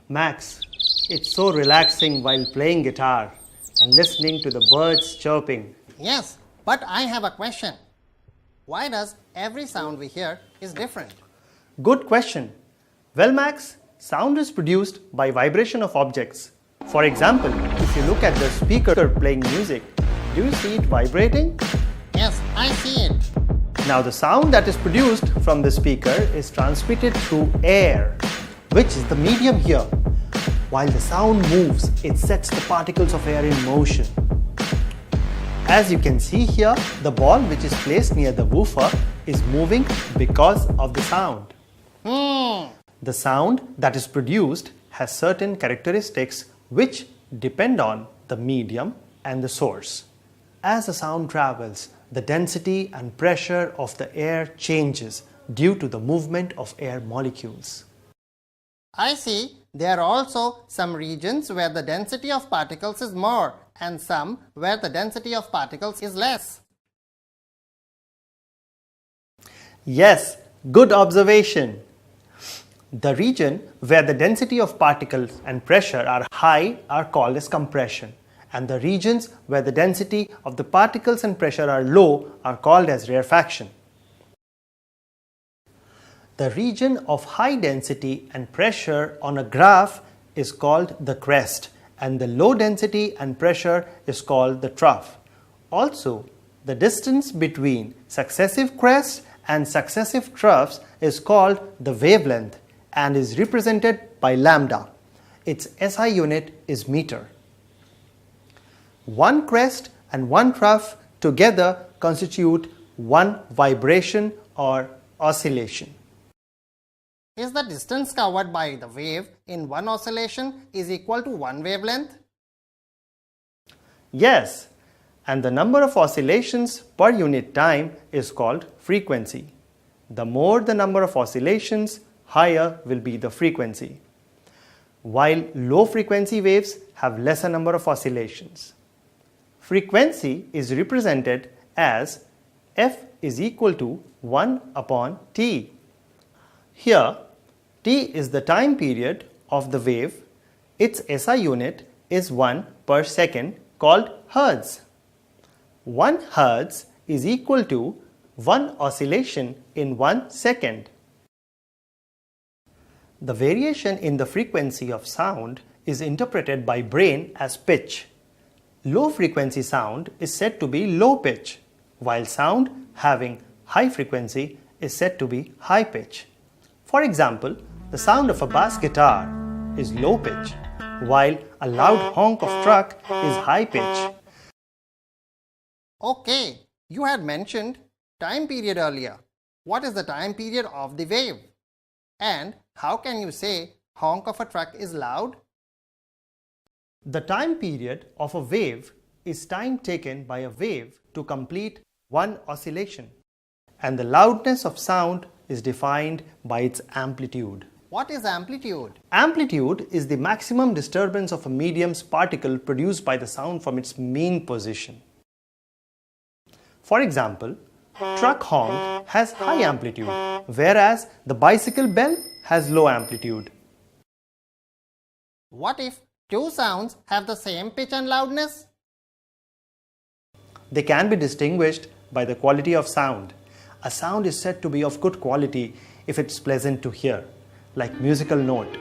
Max, it's so relaxing while playing guitar and listening to the birds chirping. Yes, but I have a question. Why does every sound we hear is different? Good question. Well, Max, sound is produced by vibration of objects. For example, if you look at the speaker playing music, do you see it vibrating? Yes, I see it. Now the sound that is produced from the speaker is transmitted through air, which is the medium here. While the sound moves, it sets the particles of air in motion. As you can see here, the ball which is placed near the woofer is moving because of the sound. The sound that is produced has certain characteristics which depend on the medium and the source. As the sound travels, the density and pressure of the air changes due to the movement of air molecules. I see there are also some regions where the density of particles is more and some where the density of particles is less. Yes, good observation. The region where the density of particles and pressure are high are called as compression, and the regions where the density of the particles and pressure are low are called as rarefaction. The region of high density and pressure on a graph is called the crest, and the low density and pressure is called the trough. Also, the distance between successive crests and successive troughs is called the wavelength and is represented by lambda. Its SI unit is meter. One crest and one trough together constitute one vibration or oscillation. Is the distance covered by the wave in one oscillation is equal to one wavelength? Yes, and the number of oscillations per unit time is called frequency. The more the number of oscillations, higher will be the frequency, while low frequency waves have lesser number of oscillations. Frequency is represented as F is equal to 1 upon T. Here, T is the time period of the wave. Its SI unit is 1 per second called Hertz. 1 Hertz is equal to 1 oscillation in 1 second. The variation in the frequency of sound is interpreted by brain as pitch. Low frequency sound is said to be low pitch, while sound having high frequency is said to be high pitch. For example, the sound of a bass guitar is low pitch, while a loud honk of truck is high pitch. Okay, you had mentioned time period earlier. What is the time period of the wave? And how can you say honk of a truck is loud? The time period of a wave is time taken by a wave to complete one oscillation, and the loudness of sound is defined by its amplitude. What is amplitude? Amplitude is the maximum disturbance of a medium's particle produced by the sound from its mean position. For example, truck honk has high amplitude, whereas the bicycle bell has low amplitude. What if two sounds have the same pitch and loudness? They can be distinguished by the quality of sound. A sound is said to be of good quality if it's pleasant to hear, like musical note.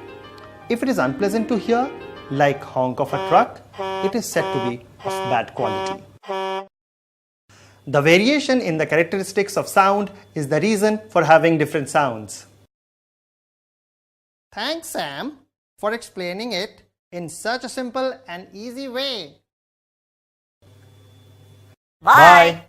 If it is unpleasant to hear, like honk of a truck, it is said to be of bad quality. The variation in the characteristics of sound is the reason for having different sounds. Thanks, Sam, for explaining it in such a simple and easy way. Bye.